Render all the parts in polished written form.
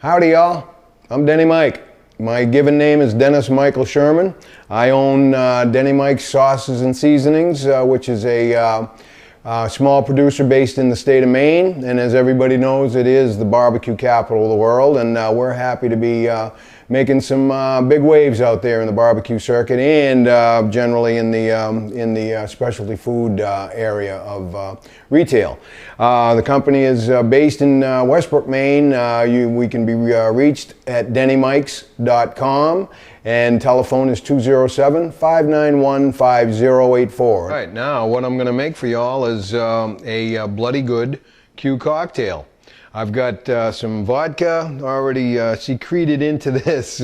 Howdy y'all, I'm Denny Mike. My given name is Dennis Michael Sherman. I own Denny Mike's Sauces and Seasonings, which is a small producer based in the state of Maine. And as everybody knows, it is the barbecue capital of the world. And we're happy to be making some big waves out there in the barbecue circuit and generally in the specialty food area of retail. The company is based in Westbrook, Maine. We can be reached at DennyMike's.com, and telephone is 207-591-5084. All right, now what I'm going to make for y'all is a bloody good Q cocktail. I've got some vodka already secreted into this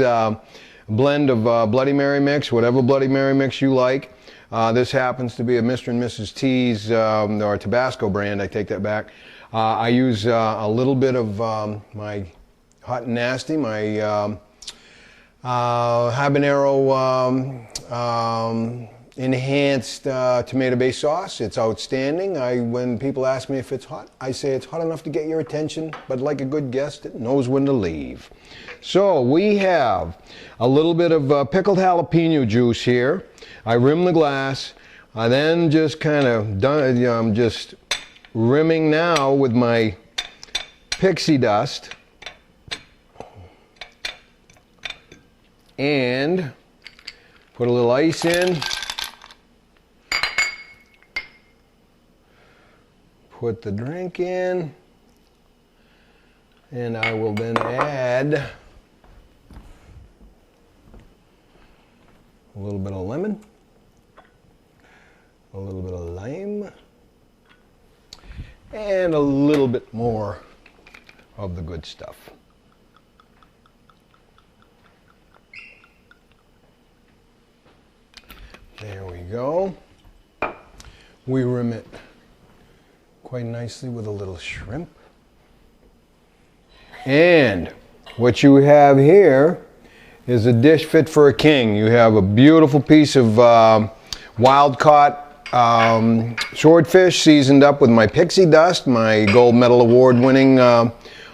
blend of Bloody Mary mix, whatever Bloody Mary mix you like. This happens to be a Mr. and Mrs. T's or Tabasco brand, I take that back. I use a little bit of my Hot and Nasty, my habanero enhanced tomato-based sauce. It's outstanding. When people ask me if it's hot, I say it's hot enough to get your attention, but like a good guest, it knows when to leave. So we have a little bit of pickled jalapeno juice here. I rim the glass. I then just kind of done. I'm just rimming now with my Pixie dust and put a little ice in. Put the drink in, and I will then add a little bit of lemon, a little bit of lime, and a little bit more of the good stuff. There we go. We rim it quite nicely with a little shrimp. And what you have here is a dish fit for a king. You have a beautiful piece of wild-caught swordfish seasoned up with my Pixie dust, my gold medal award-winning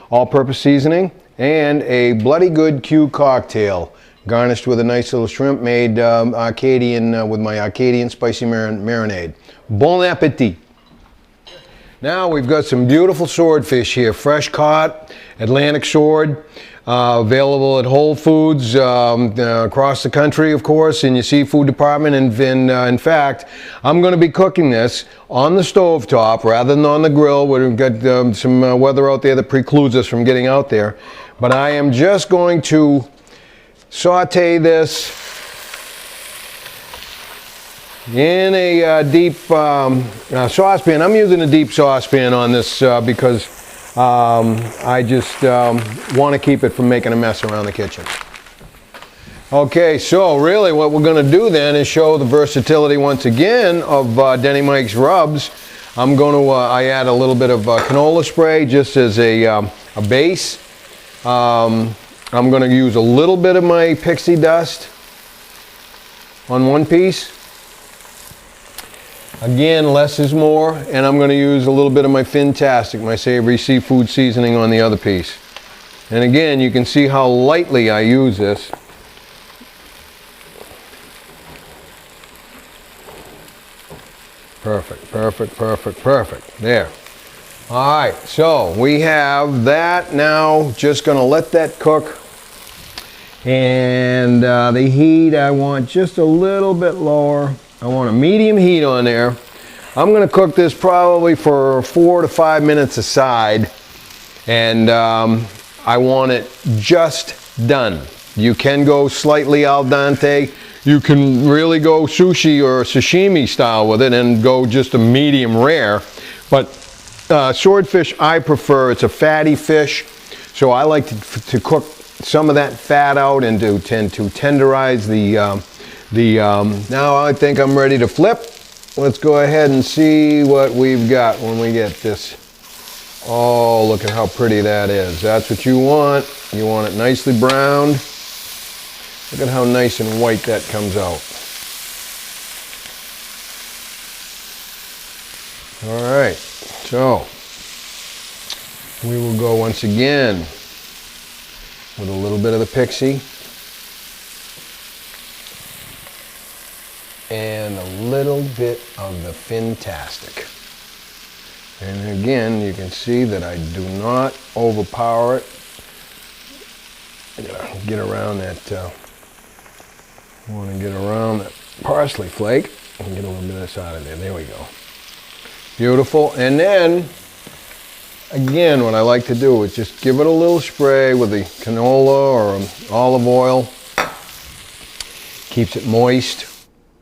all-purpose seasoning, and a bloody good Q cocktail garnished with a nice little shrimp made Acadian with my Acadian spicy marinade. Bon appetit. Now we've got some beautiful swordfish here, fresh caught, Atlantic sword, available at Whole Foods across the country, of course, in your seafood department. And in fact, I'm going to be cooking this on the stovetop rather than on the grill. We've got some weather out there that precludes us from getting out there. But I am just going to saute this in a deep saucepan. I'm using a deep saucepan on this because I just want to keep it from making a mess around the kitchen. Okay, so really what we're going to do then is show the versatility once again of Denny Mike's rubs. I'm going to I add a little bit of canola spray just as a base. I'm going to use a little bit of my Pixie dust on one piece. Again, less is more, and I'm going to use a little bit of my Fantastic, my savory seafood seasoning on the other piece. And again, you can see how lightly I use this. Perfect, perfect, perfect, perfect. There. All right, so we have that now. Just going to let that cook. And the heat, I want just a little bit lower. I want a medium heat on there. I'm going to cook this probably for 4 to 5 minutes aside, and I want it just done. You can go slightly al dente. You can really go sushi or sashimi style with it and go just a medium rare. But swordfish I prefer. It's a fatty fish, so I like to cook some of that fat out and to tend to tenderize now I think I'm ready to flip. Let's go ahead and see what we've got when we get this. Oh, look at how pretty that is. That's what you want. You want it nicely browned. Look at how nice and white that comes out. All right, so we will go once again with a little bit of the Pixie and a little bit of the Fantastic. And again, you can see that I do not overpower it. I gotta get around that, want to get around that parsley flake and get a little bit of this out of there. There we go. Beautiful. And then, again, what I like to do is just give it a little spray with the canola or olive oil. Keeps it moist.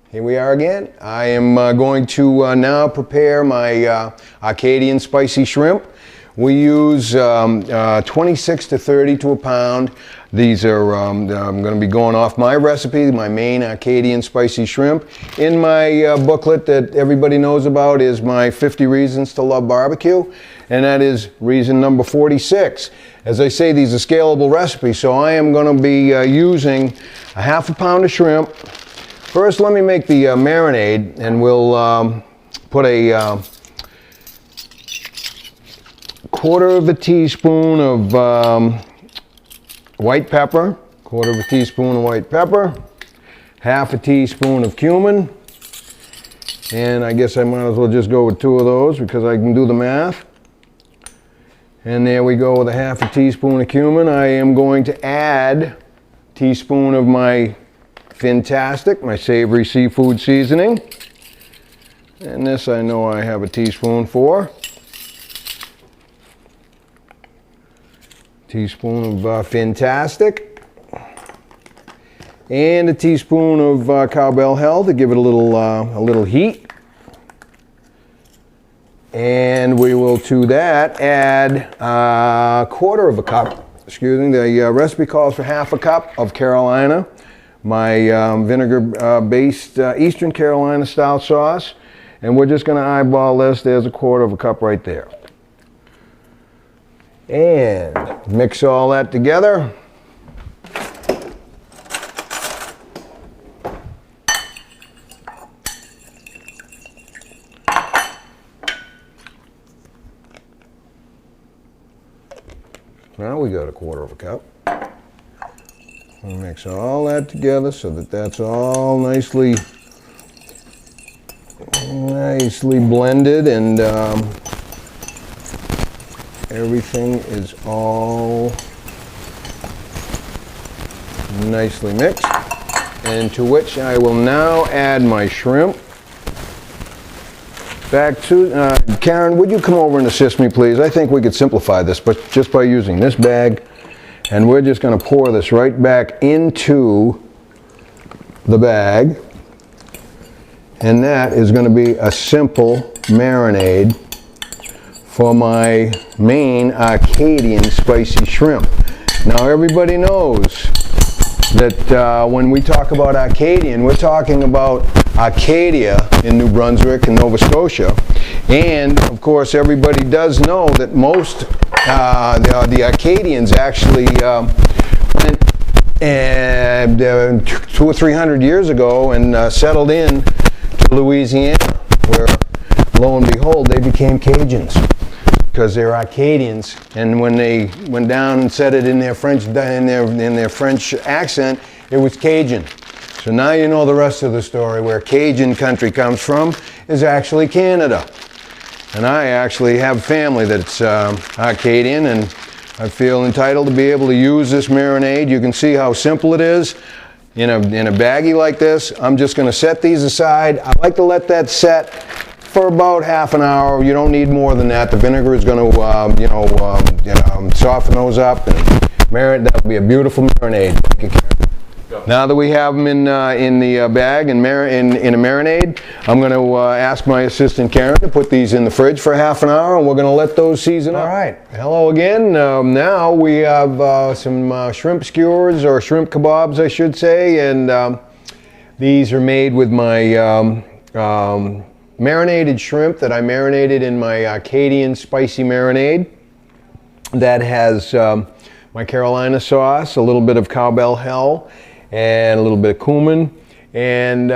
Here we are again. I am going to now prepare my Acadian spicy shrimp. We use 26 to 30 to a pound. These are, I'm going to be going off my recipe, my main Acadian spicy shrimp. In my booklet that everybody knows about is my 50 Reasons to Love Barbecue, and that is reason number 46. As I say, these are scalable recipes, so I am going to be using a half a pound of shrimp. First, let me make the marinade, and we'll put a quarter of a teaspoon of white pepper, quarter of a teaspoon of white pepper, half a teaspoon of cumin, and I guess I might as well just go with 2 of those because I can do the math. And there we go with a half a teaspoon of cumin. I am going to add a teaspoon of my Fantastic, my savory seafood seasoning. And this I know I have a teaspoon for. Teaspoon of Fantastic, and a teaspoon of cowbell hell to give it a little heat. And we will to that add a quarter of a cup. Excuse me. The recipe calls for half a cup of Carolina, my vinegar-based Eastern Carolina style sauce, and we're just going to eyeball this. There's a quarter of a cup right there. And mix all that together. Now we got a quarter of a cup. We'll mix all that together so that that's all nicely blended, and everything is all nicely mixed, and to which I will now add my shrimp. Back to, Karen, would you come over and assist me, please? I think we could simplify this, but just by using this bag, and we're just going to pour this right back into the bag, and that is going to be a simple marinade for my main Acadian spicy shrimp. Now everybody knows that when we talk about Acadian, we're talking about Acadia in New Brunswick and Nova Scotia. And of course everybody does know that most, the Acadians actually went 200 or 300 years ago and settled in to Louisiana, where lo and behold they became Cajuns, because they're Acadians, and when they went down and said it in their French accent, it was Cajun. So now you know the rest of the story. Where Cajun country comes from is actually Canada, and I actually have family that's Acadian, and I feel entitled to be able to use this marinade. You can see how simple it is in a baggie like this. I'm just going to set these aside. I like to let that set for about half an hour. You don't need more than that. The vinegar is going to soften those up and marinate. That'll be a beautiful marinade. Thank you, Karen. Now that we have them in the bag and in a marinade, I'm going to ask my assistant Karen to put these in the fridge for half an hour, and we're going to let those season up. All right. Hello again. Now we have some shrimp skewers, or shrimp kebabs, I should say, and these are made with my marinated shrimp that I marinated in my Acadian spicy marinade. That has my Carolina sauce, a little bit of cowbell hell, and a little bit of cumin. And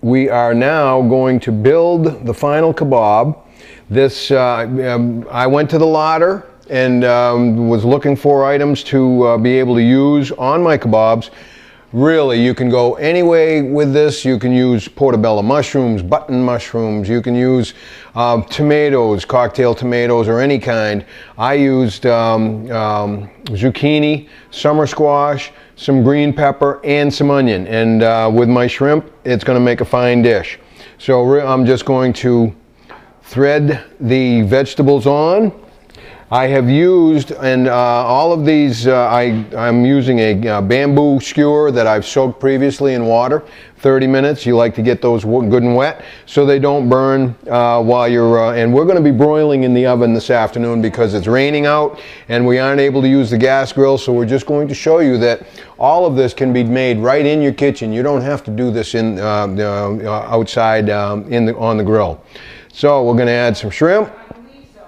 we are now going to build the final kebab. This, I went to the larder and was looking for items to be able to use on my kebabs. Really, you can go any way with this. You can use portobello mushrooms, button mushrooms. You can use tomatoes, cocktail tomatoes, or any kind. I used zucchini, summer squash, some green pepper, and some onion. And with my shrimp, it's going to make a fine dish. So I'm just going to thread the vegetables on. I have used, and all of these, I'm using a bamboo skewer that I've soaked previously in water, 30 minutes. You like to get those good and wet so they don't burn while you're, and we're going to be broiling in the oven this afternoon because it's raining out and we aren't able to use the gas grill, so we're just going to show you that all of this can be made right in your kitchen. You don't have to do this in outside on the grill. So we're going to add some shrimp.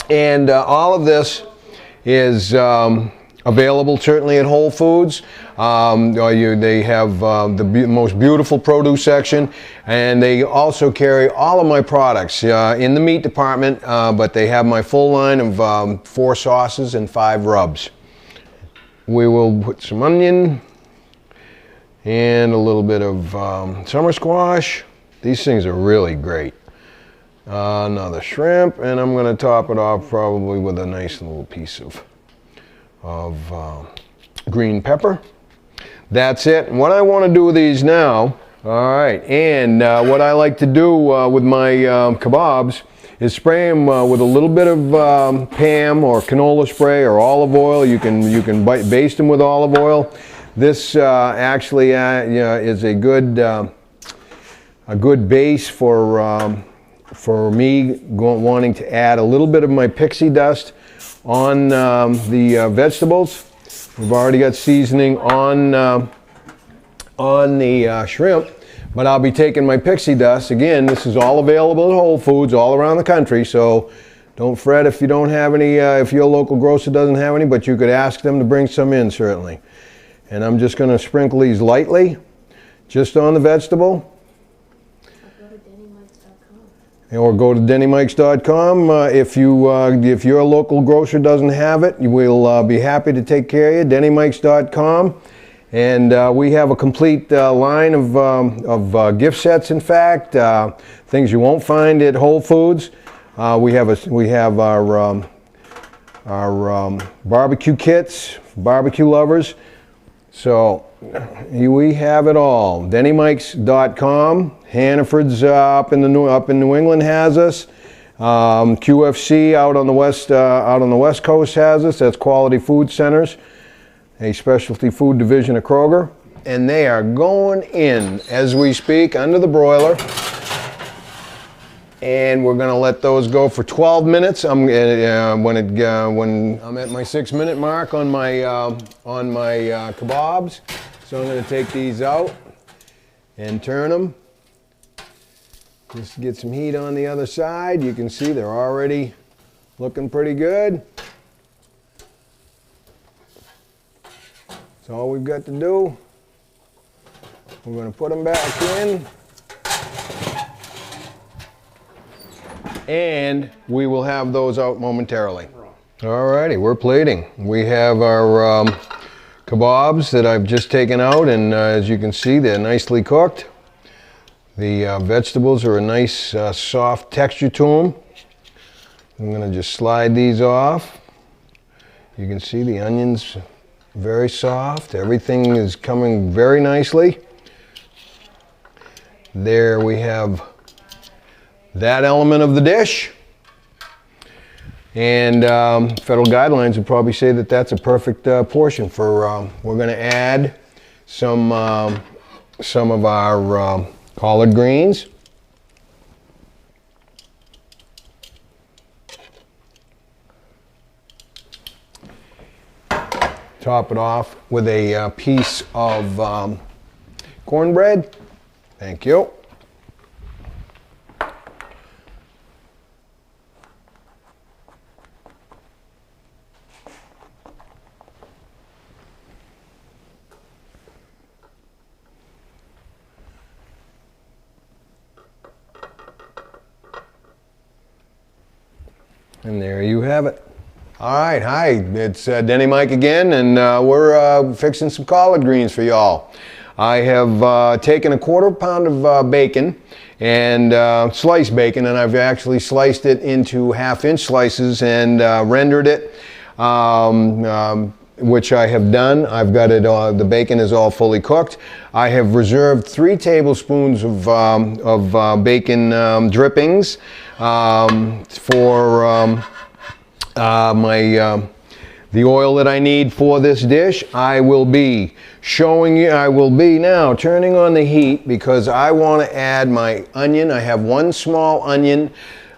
And all of this is available certainly at Whole Foods. They have the most beautiful produce section, and they also carry all of my products in the meat department, but they have my full line of 4 sauces and 5 rubs. We will put some onion and a little bit of summer squash. These things are really great. Another shrimp, and I'm going to top it off probably with a nice little piece of green pepper. That's it. And what I want to do with these now, all right, and what I like to do with my kebabs is spray them with a little bit of Pam or canola spray or olive oil. You can baste them with olive oil. This actually is a good base for me wanting to add a little bit of my pixie dust on the vegetables. We've already got seasoning on the shrimp, but I'll be taking my pixie dust. Again, this is all available at Whole Foods all around the country, so don't fret if you don't have any, if your local grocer doesn't have any, but you could ask them to bring some in, certainly. And I'm just going to sprinkle these lightly, just on the vegetable. Or go to DennyMike's.com. If your local grocer doesn't have it, we'll be happy to take care of you. DennyMike's.com. And we have a complete line of gift sets, in fact, things you won't find at Whole Foods. We have our barbecue kits, barbecue lovers. So we have it all. DennyMike's.com. Hannaford's up in New England has us. QFC out on the west coast has us. That's Quality Food Centers, a specialty food division of Kroger, and they are going in as we speak under the broiler. And we're going to let those go for 12 minutes. When I'm at my 6-minute mark on my kebabs, so I'm going to take these out and turn them. Just to get some heat on the other side. You can see they're already looking pretty good. That's all we've got to do. We're going to put them back in. And we will have those out momentarily. Alrighty, we're plating. We have our kebabs that I've just taken out, and as you can see, they're nicely cooked. The vegetables are a nice soft texture to them. I'm going to just slide these off. You can see the onions very soft. Everything is coming very nicely. There we have that element of the dish. And federal guidelines would probably say that that's a perfect portion for, we're going to add some of our collard greens. Top it off with a piece of cornbread. Thank you. And there you have it. All right, hi, it's Denny Mike again, and we're fixing some collard greens for y'all. I have taken a quarter pound of bacon, and sliced bacon, and I've actually sliced it into half-inch slices and rendered it, which I have done. I've got it, the bacon is all fully cooked. I have reserved 3 tablespoons of bacon drippings for the oil that I need for this dish. I will be showing you, I will be now turning on the heat because I want to add my onion. I have 1 small onion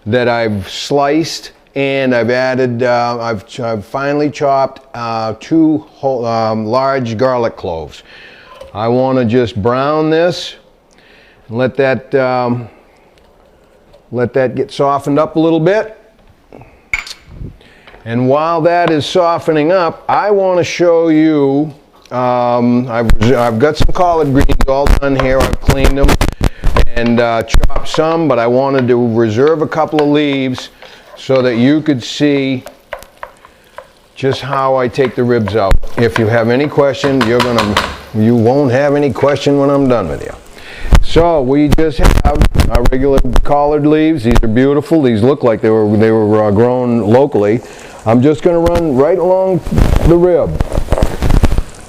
that I've sliced, and I've added, I've finely chopped 2 large garlic cloves. I want to just brown this and let that get softened up a little bit. And while that is softening up, I want to show you, I've got some collard greens all done here. I've cleaned them and chopped some, but I wanted to reserve a couple of leaves so that you could see just how I take the ribs out. If you have any question, you won't have any question when I'm done with you. So we just have our regular collard leaves. These are beautiful. These look like they were grown locally. I'm just going to run right along the rib,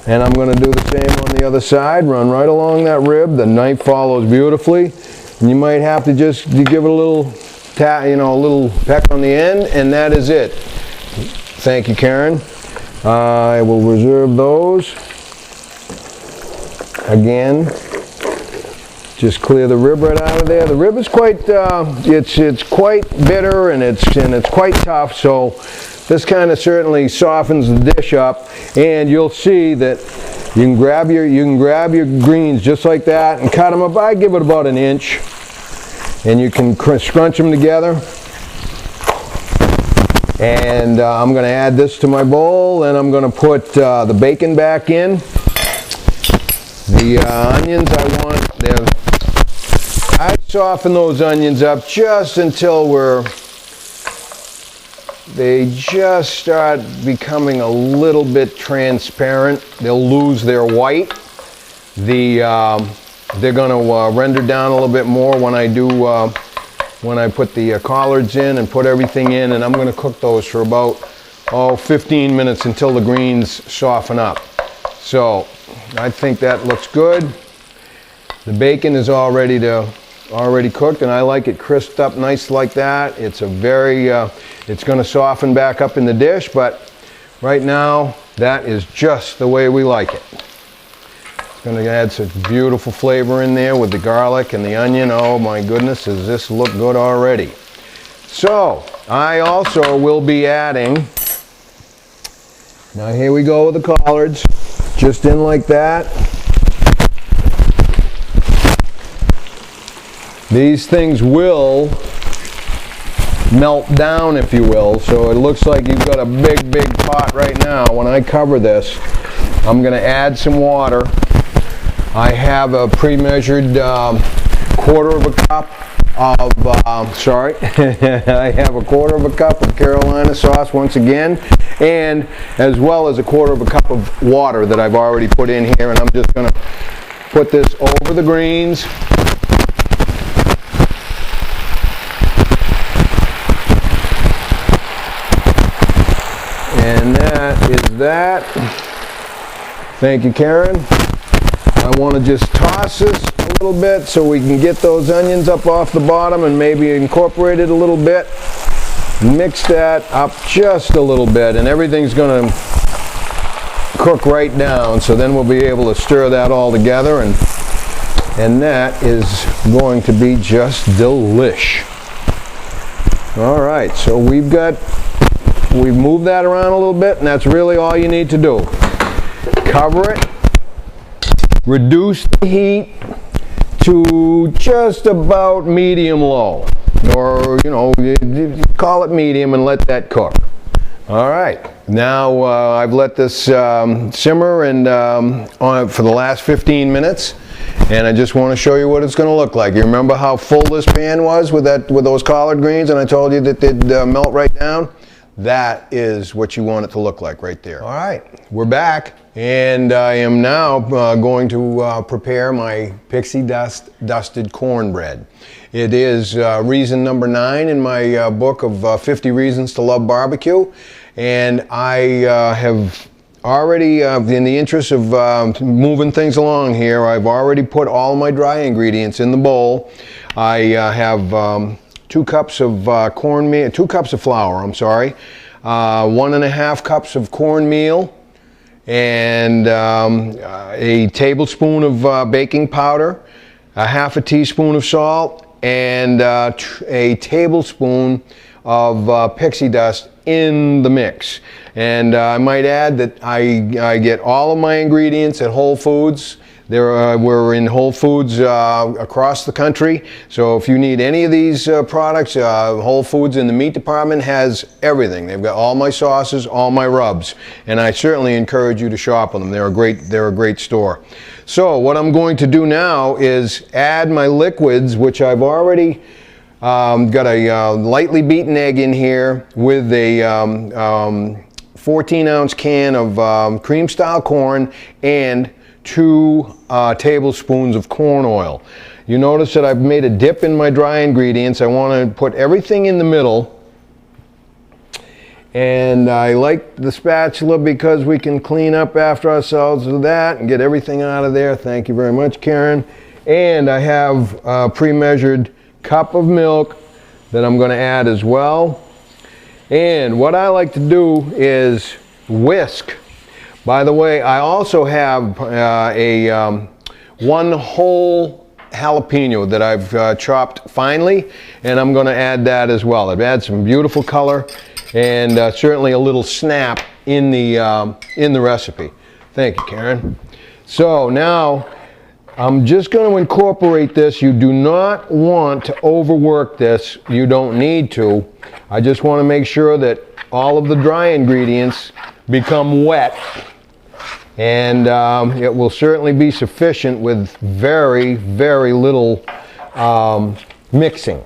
and I'm going to do the same on the other side. Run right along that rib. The knife follows beautifully, and you might have to just give it a little a little peck on the end, and that is it. Thank you, Karen. I will reserve those. Again, just clear the rib right out of there. The rib is quite it's quite bitter, and it's quite tough, so this kind of certainly softens the dish up, and you'll see that you can grab your greens just like that and cut them up. I give it about 1 inch, and you can scrunch them together. And I'm going to add this to my bowl, and I'm going to put the bacon back in. The onions I soften those onions up just until they just start becoming a little bit transparent. They'll lose their white. They're going to render down a little bit more when I put the collards in and put everything in, and I'm going to cook those for about 15 minutes until the greens soften up. So I think that looks good. The bacon is already cooked, and I like it crisped up nice like that. It's it's going to soften back up in the dish, but right now that is just the way we like it. It's going to add such beautiful flavor in there with the garlic and the onion. Oh my goodness, does this look good already. So I also will be adding, now here we go with the collards, just in like that. These things will melt down, if you will, so it looks like you've got a big pot right now. When I cover this, I'm going to add some water. I have a pre-measured quarter of a cup of, I have a quarter of a cup of Carolina sauce once again, and as well as a quarter of a cup of water that I've already put in here, and I'm just going to put this over the greens. And that is that. Thank you, Karen. I want to just toss this a little bit so we can get those onions up off the bottom and maybe incorporate it a little bit. Mix that up just a little bit, and everything's going to cook right down, so then we'll be able to stir that all together, and that is going to be just delish. All right, so we've moved that around a little bit, and that's really all you need to do. Cover it, reduce the heat to just about medium-low, or call it medium, and let that cook. All right, now I've let this simmer and for the last 15 minutes, and I just want to show you what it's going to look like. You remember how full this pan was with those collard greens, and I told you that they'd melt right down? that is what you want it to look like right there. All right, we're back, and I am now going to prepare my Pixie dusted cornbread. It is reason number 9 in my book of 50 Reasons to Love Barbecue, and I have already, in the interest of moving things along here, I've already put all my dry ingredients in the bowl. I have 2 cups of cornmeal, 2 cups of flour, I'm sorry, 1.5 cups of cornmeal, and a tablespoon of baking powder, a half a teaspoon of salt, and a tablespoon of pixie dust in the mix. And I might add that I get all of my ingredients at Whole Foods. We're in Whole Foods across the country, so if you need any of these products, Whole Foods in the meat department has everything. They've got all my sauces, all my rubs, and I certainly encourage you to shop with them. They're a great store. So what I'm going to do now is add my liquids, which I've already got a lightly beaten egg in here with a 14-ounce can of cream-style corn and 2 tablespoons of corn oil. You notice that I've made a dip in my dry ingredients. I want to put everything in the middle, and I like the spatula because we can clean up after ourselves with that and get everything out of there. Thank you very much, Karen. And I have a pre-measured cup of milk that I'm going to add as well. And what I like to do is whisk. By the way, I also have one whole jalapeno that I've chopped finely, and I'm going to add that as well. It adds some beautiful color and certainly a little snap in the recipe. Thank you, Karen. So now I'm just going to incorporate this. You do not want to overwork this. You don't need to. I just want to make sure that all of the dry ingredients become wet, and it will certainly be sufficient with very, very little mixing.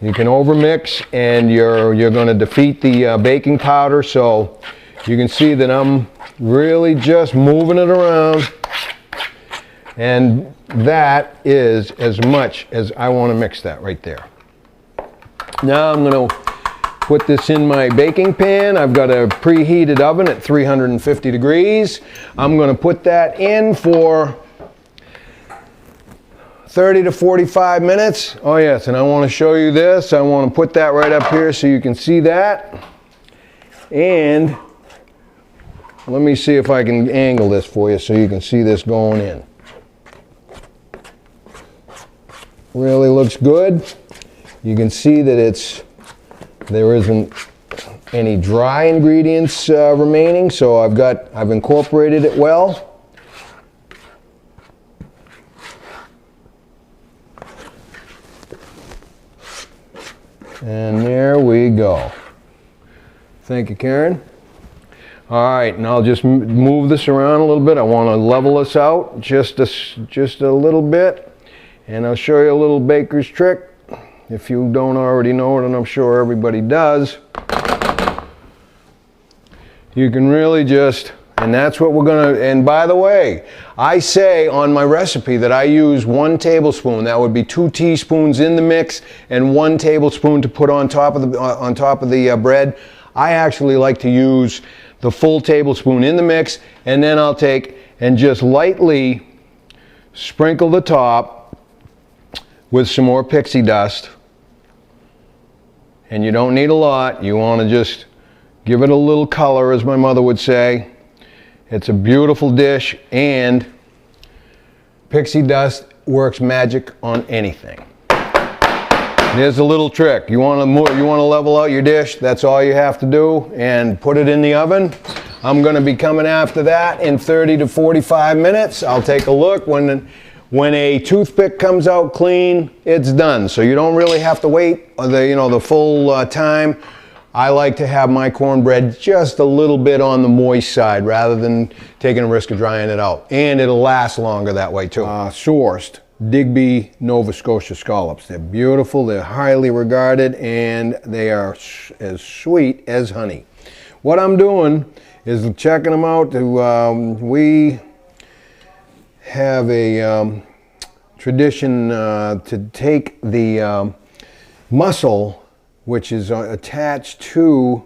You can overmix, and you're going to defeat the baking powder. So you can see that I'm really just moving it around, and that is as much as I want to mix that right there. Now I'm going to put this in my baking pan. I've got a preheated oven at 350 degrees. I'm going to put that in for 30 to 45 minutes. Oh yes, and I want to show you this. I want to put that right up here so you can see that. And let me see if I can angle this for you so you can see this going in. Really looks good. You can see that there isn't any dry ingredients remaining, so I've incorporated it well. And there we go. Thank you, Karen. All right, and I'll just move this around a little bit. I want to level this out just a little bit, and I'll show you a little baker's trick. If you don't already know it, and I'm sure everybody does, you can really just, and that's what we're gonna, and by the way, I say on my recipe that I use 1 tablespoon. That would be 2 teaspoons in the mix and 1 tablespoon to put on top of the bread. I actually like to use the full tablespoon in the mix, and then I'll take and just lightly sprinkle the top with some more pixie dust. And you don't need a lot. You want to just give it a little color, as my mother would say. It's a beautiful dish, and pixie dust works magic on anything. Here's a little trick. You want to level out your dish, that's all you have to do, and put it in the oven. I'm going to be coming after that in 30 to 45 minutes. I'll take a look. When a toothpick comes out clean, it's done. So you don't really have to wait the full time. I like to have my cornbread just a little bit on the moist side rather than taking a risk of drying it out. And it'll last longer that way too. Sourced Digby, Nova Scotia scallops. They're beautiful, they're highly regarded, and they are as sweet as honey. What I'm doing is checking them out. We have a tradition to take the muscle, which is attached to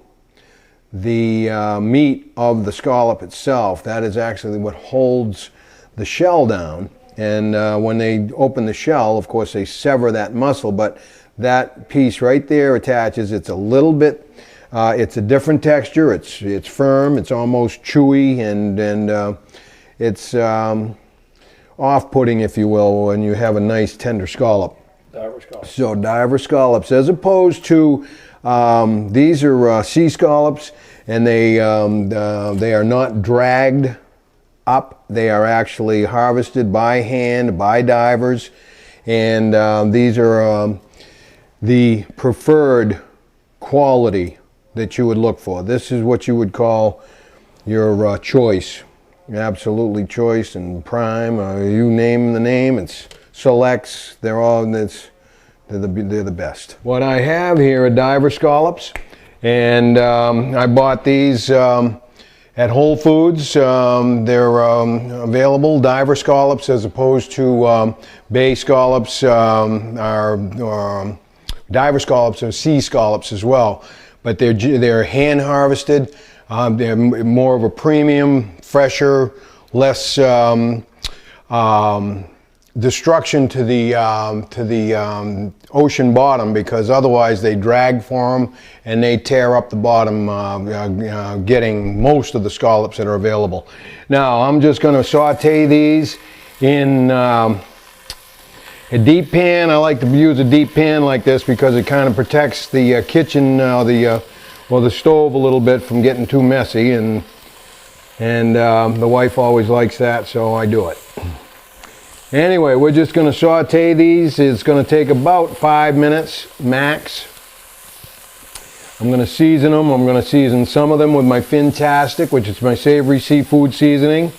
the meat of the scallop itself. That is actually what holds the shell down. And when they open the shell, of course, they sever that muscle, but that piece right there attaches. It's a little bit, it's a different texture. It's firm, it's almost chewy, and it's off-putting, if you will, when you have a nice tender scallop. Diver scallops. So diver scallops, as opposed to these are sea scallops, and they are not dragged up. They are actually harvested by hand by divers, and these are the preferred quality that you would look for. This is what you would call your choice, absolutely choice and prime. You name the name. It's selects. They're the best. What I have here are diver scallops, and I bought these at Whole Foods. They're available. Diver scallops, as opposed to bay scallops, diver scallops are sea scallops as well, but they're hand harvested. They're more of a premium, fresher, less destruction to the ocean bottom, because otherwise they drag for them and they tear up the bottom, getting most of the scallops that are available. Now I'm just going to saute these in a deep pan. I like to use a deep pan like this because it kind of protects the kitchen, the stove a little bit from getting too messy, and the wife always likes that, so I do it. Anyway, we're just going to saute these. It's going to take about 5 minutes max. I'm going to season them. I'm going to season some of them with my Fantastic, which is my savory seafood seasoning,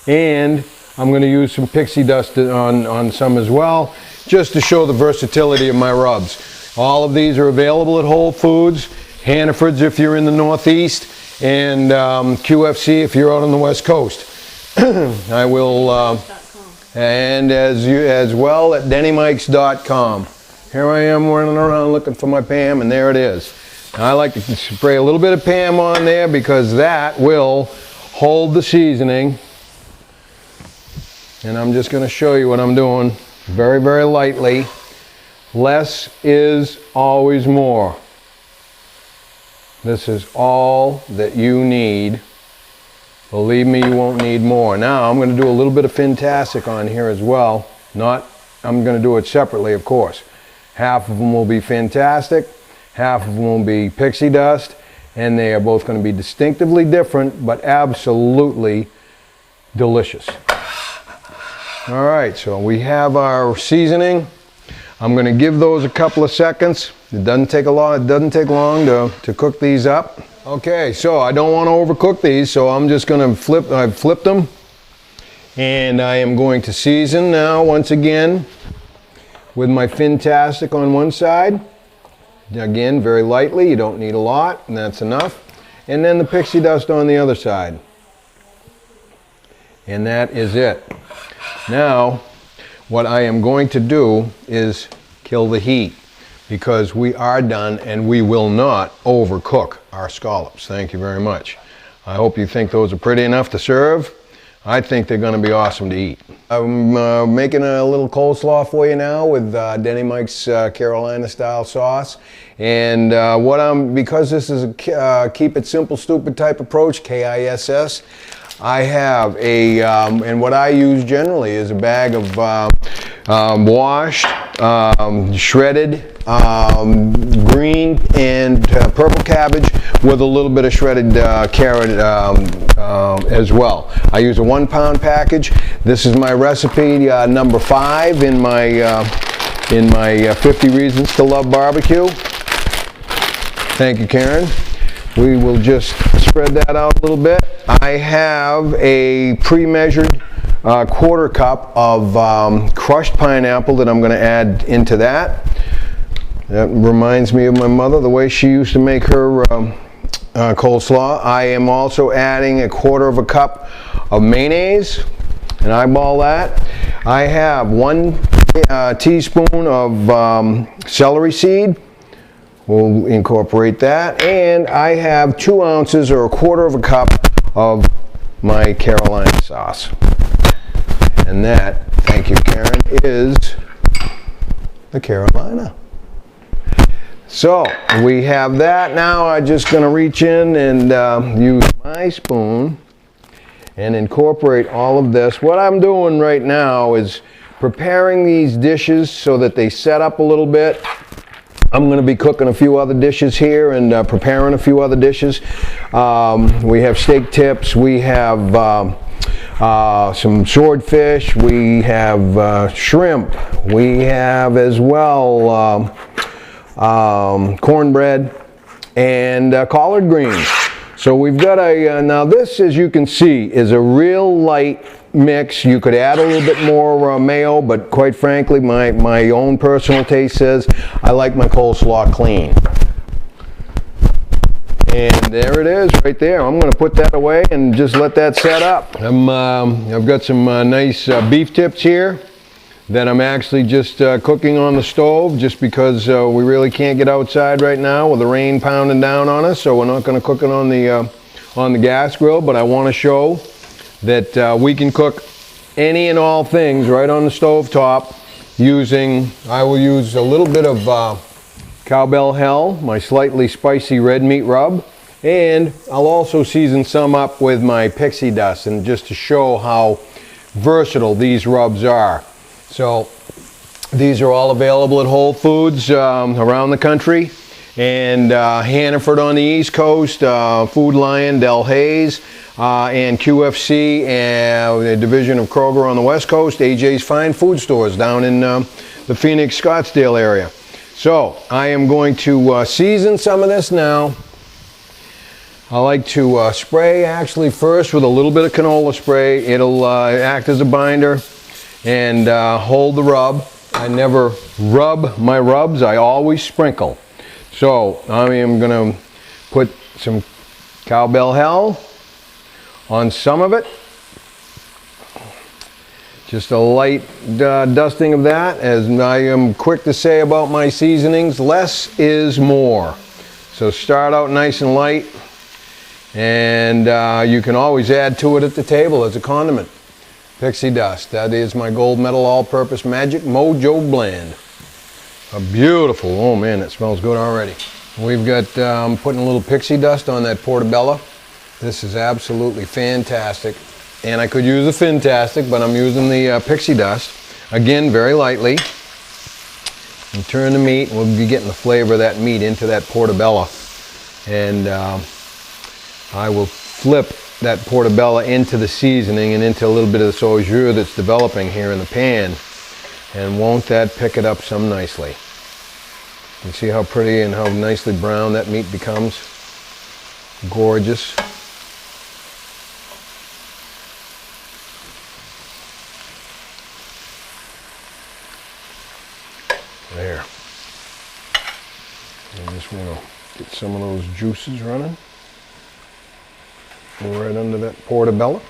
and I'm going to use some pixie dust on some as well, just to show the versatility of my rubs. All of these are available at Whole Foods, Hannaford's if you're in the Northeast, and QFC if you're out on the West Coast. I will... and as well at DennyMike's.com. Here I am running around looking for my Pam, and there it is. I like to spray a little bit of Pam on there because that will hold the seasoning. And I'm just going to show you what I'm doing very, very lightly. Less is always more. This is all that you need. Believe me, you won't need more. Now I'm going to do a little bit of Fantastic on here as well. I'm going to do it separately, of course. Half of them will be Fantastic, half of them will be pixie dust, and they are both going to be distinctively different, but absolutely delicious. All right, so we have our seasoning. I'm going to give those a couple of seconds. It doesn't take long to cook these up. Okay, so I don't want to overcook these, so I'm just going to I've flipped them, and I am going to season now once again with my Fantastic on one side. Again, very lightly, you don't need a lot, and that's enough. And then the pixie dust on the other side. And that is it. Now, what I am going to do is kill the heat, because we are done and we will not overcook our scallops. Thank you very much. I hope you think those are pretty enough to serve. I think they're going to be awesome to eat. I'm making a little coleslaw for you now with Denny Mike's Carolina style sauce. And because this is a keep it simple stupid type approach, KISS, I have and what I use generally is a bag of washed, shredded green and purple cabbage with a little bit of shredded carrot as well. I use a 1 pound package. This is my recipe number 5 in my 50 Reasons to Love Barbecue. Thank you, Karen. We will just spread that out a little bit. I have a pre-measured 1/4 cup of crushed pineapple that I'm going to add into that. That reminds me of my mother, the way she used to make her coleslaw. I am also adding 1/4 cup of mayonnaise, and eyeball that. I have 1 teaspoon of celery seed. We'll incorporate that. And I have 2 ounces or 1/4 cup of my Carolina sauce. And that, thank you Karen, is the Carolina. So we have that. Now I'm just going to reach in and use my spoon and incorporate all of this. What I'm doing right now is preparing these dishes so that they set up a little bit. I'm going to be cooking a few other dishes here and preparing a few other dishes. We have steak tips, we have some swordfish, we have shrimp, we have as well cornbread and collard greens. So we've got now this, as you can see, is a real light mix. You could add a little bit more mayo, but quite frankly, my own personal taste says I like my coleslaw clean. And there it is right there. I'm going to put that away and just let that set up. I've got some nice beef tips here that I'm actually just cooking on the stove, just because we really can't get outside right now with the rain pounding down on us, so we're not going to cook it on the gas grill. But I want to show that we can cook any and all things right on the stove top using, I will use a little bit of cowbell hell, my slightly spicy red meat rub, and I'll also season some up with my pixie dust, and just to show how versatile these rubs are. So these are all available at Whole Foods around the country, and Hannaford on the East Coast, Food Lion, Del Hayes, and QFC, and a division of Kroger on the West Coast, AJ's Fine Food Stores down in the Phoenix, Scottsdale area. So I am going to season some of this now. I like to spray actually first with a little bit of canola spray. It'll act as a binder and hold the rub. I never rub my rubs, I always sprinkle. So I am going to put some cowbell hell on some of it. Just a light dusting of that. As I am quick to say about my seasonings, less is more. So start out nice and light, and you can always add to it at the table as a condiment. Pixie dust, that is my gold medal all-purpose magic mojo blend. A beautiful, oh man, it smells good already. We've got, putting a little pixie dust on that portobello. This is absolutely fantastic. And I could use a Fantastic, but I'm using the pixie dust. Again, very lightly. And turn the meat, and we'll be getting the flavor of that meat into that portobello. And I will flip that portobello into the seasoning and into a little bit of the sauce jus that's developing here in the pan. And won't that pick it up some nicely? You see how pretty and how nicely brown that meat becomes? Gorgeous. There. I just want to get some of those juices running right under that portobello.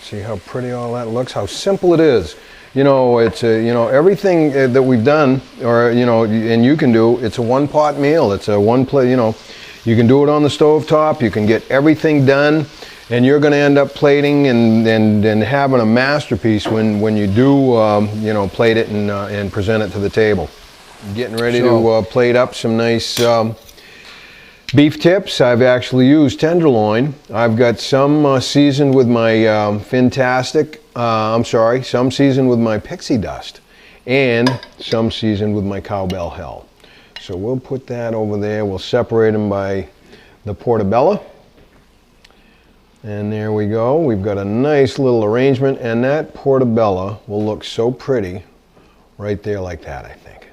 See how pretty all that looks, how simple it is. You know, it's you know, everything that we've done, or you know, and you can do, it's a one-pot meal. It's a one-plate, you know, you can do it on the stove top, you can get everything done, and you're going to end up plating and having a masterpiece when you do you know, plate it and present it to the table. Getting ready to plate up some nice beef tips. I've actually used tenderloin. I've got some seasoned with my Fantastic, some seasoned with my pixie dust, and some seasoned with my cowbell hell. So we'll put that over there. We'll separate them by the portobello. And there we go. We've got a nice little arrangement, and that portobello will look so pretty right there like that, I think.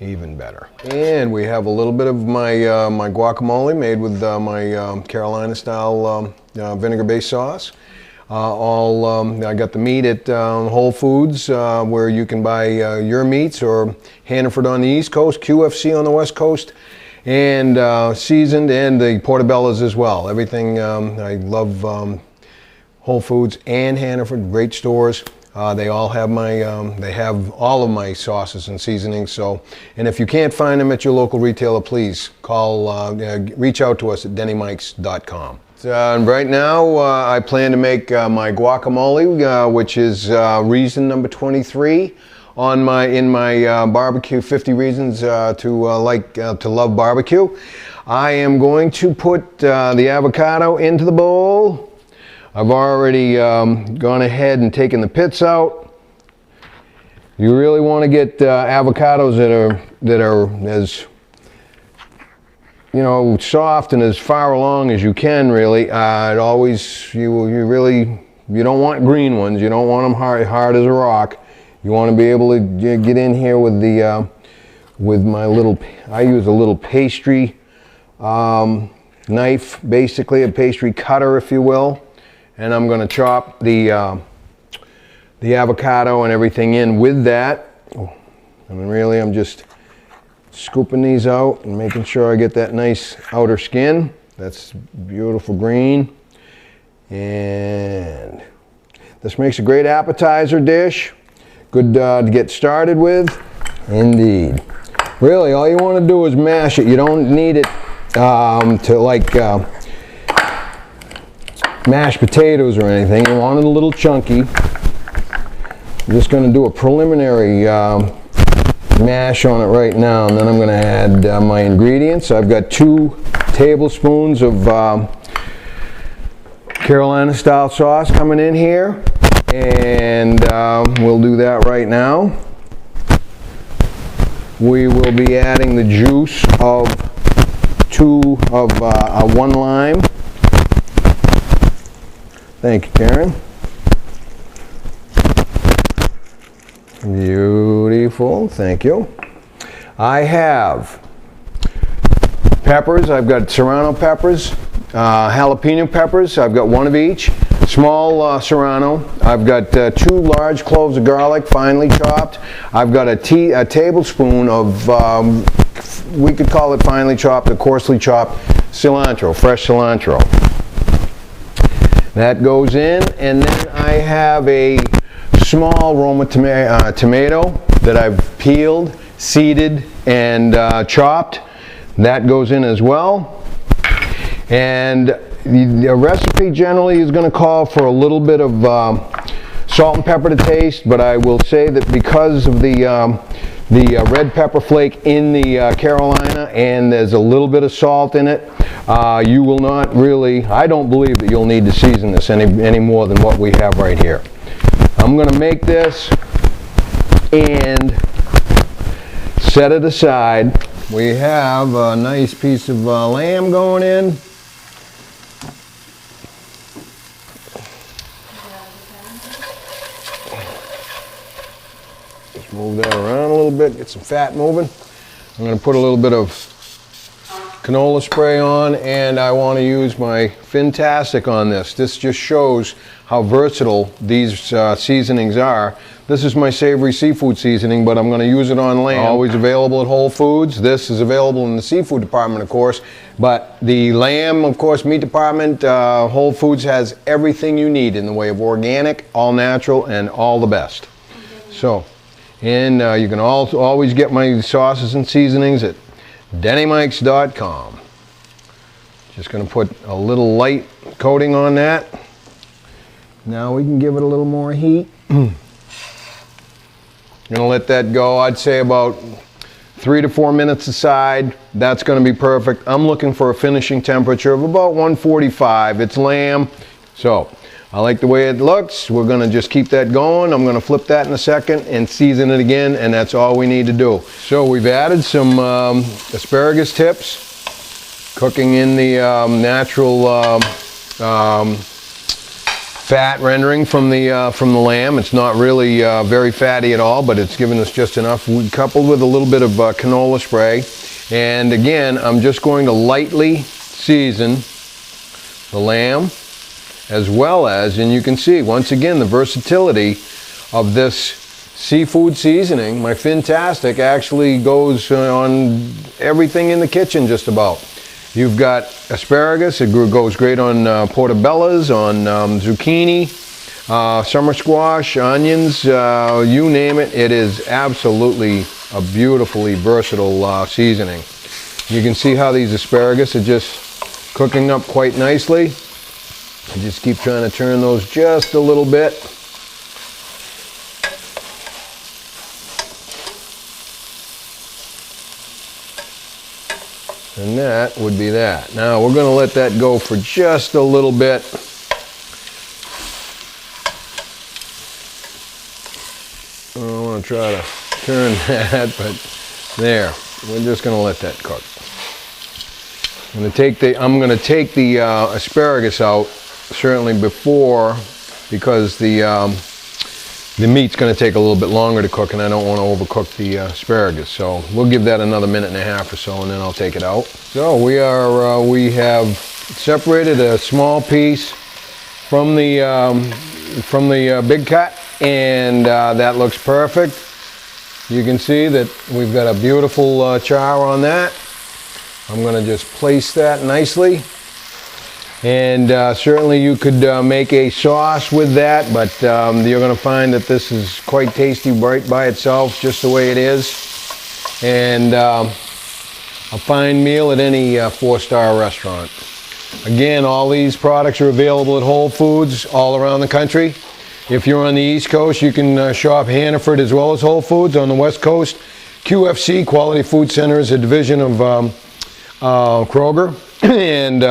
Even better. And we have a little bit of my my guacamole made with my Carolina style vinegar based sauce. I got the meat at Whole Foods, where you can buy your meats, or Hannaford on the East Coast, QFC on the West Coast, and seasoned, and the portobellos as well. Everything, I love Whole Foods and Hannaford, great stores. They all have they have all of my sauces and seasonings. So, and if you can't find them at your local retailer, please reach out to us at DennyMike's.com. Right now, I plan to make my guacamole, which is reason number 23 on in my barbecue 50 reasons to love barbecue. I am going to put the avocado into the bowl. I've already gone ahead and taken the pits out. You really want to get avocados that are as, you know, soft and as far along as you can, really. You don't want green ones. You don't want them hard as a rock. You want to be able to get in here with my little, I use a little pastry knife, basically a pastry cutter, if you will. And I'm going to chop the avocado and everything in with that. And really, I'm just scooping these out and making sure I get that nice outer skin. That's beautiful green. And this makes a great appetizer dish. Good to get started with. Indeed. Really, all you want to do is mash it. You don't need it to like mashed potatoes or anything. You want it a little chunky. I'm just going to do a preliminary mash on it right now, and then I'm going to add my ingredients. I've got 2 tablespoons of Carolina style sauce coming in here, and we'll do that right now. We will be adding the juice of 1 lime. Thank you, Karen. Beautiful, thank you. I have peppers. I've got serrano peppers, jalapeno peppers. I've got 1 of each. Small serrano. I've got 2 large cloves of garlic, finely chopped. I've got a tablespoon of, we could call it finely chopped or coarsely chopped cilantro, fresh cilantro. That goes in, and then I have a small Roma tomato that I've peeled, seeded, and chopped. That goes in as well. And the recipe generally is going to call for a little bit of salt and pepper to taste, but I will say that because of the red pepper flake in the Carolina, and there's a little bit of salt in it, you will not really, I don't believe that you'll need to season this any more than what we have right here. I'm going to make this and set it aside. We have a nice piece of lamb going in. Just move that around a little bit, get some fat moving. I'm going to put a little bit of canola spray on, and I want to use my Fantastic on this. This just shows how versatile these seasonings are. This is my savory seafood seasoning, but I'm going to use it on lamb. Always available at Whole Foods. This is available in the seafood department, of course, but the lamb, of course, meat department, Whole Foods has everything you need in the way of organic, all natural, and all the best. So, and you can also always get my sauces and seasonings at DennyMike's.com. Just going to put a little light coating on that. Now we can give it a little more heat. Going to let that go, I'd say about 3 to 4 minutes aside. That's going to be perfect. I'm looking for a finishing temperature of about 145. It's lamb, so I like the way it looks. We're going to just keep that going. I'm going to flip that in a second and season it again, and that's all we need to do. So we've added some asparagus tips, cooking in the natural fat rendering from the lamb. It's not really very fatty at all, but it's given us just enough, coupled with a little bit of canola spray. And again, I'm just going to lightly season the lamb. as well as, and you can see once again the versatility of this seafood seasoning. My Fantastic actually goes on everything in the kitchen just about. You've got asparagus, it goes great on portobellas, on zucchini, summer squash, onions, you name it. It is absolutely a beautifully versatile seasoning. You can see how these asparagus are just cooking up quite nicely. I just keep trying to turn those just a little bit. And that would be that. Now we're going to let that go for just a little bit. I don't want to try to turn that, but there. We're just going to let that cook. I'm going to take the asparagus out certainly before, because the meat's going to take a little bit longer to cook, and I don't want to overcook the asparagus. So we'll give that another minute and a half or so, and then I'll take it out. So we have separated a small piece from the big cut, and that looks perfect. You can see that we've got a beautiful char on that. I'm going to just place that nicely. And certainly you could make a sauce with that, but you're going to find that this is quite tasty right by itself, just the way it is. And a fine meal at any four-star restaurant. Again, all these products are available at Whole Foods all around the country. If you're on the East Coast, you can shop Hannaford as well as Whole Foods. On the West Coast, QFC, Quality Food Center, is a division of Kroger. And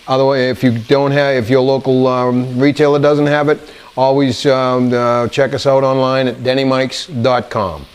otherwise, if your local retailer doesn't have it, always check us out online at DennyMike's.com.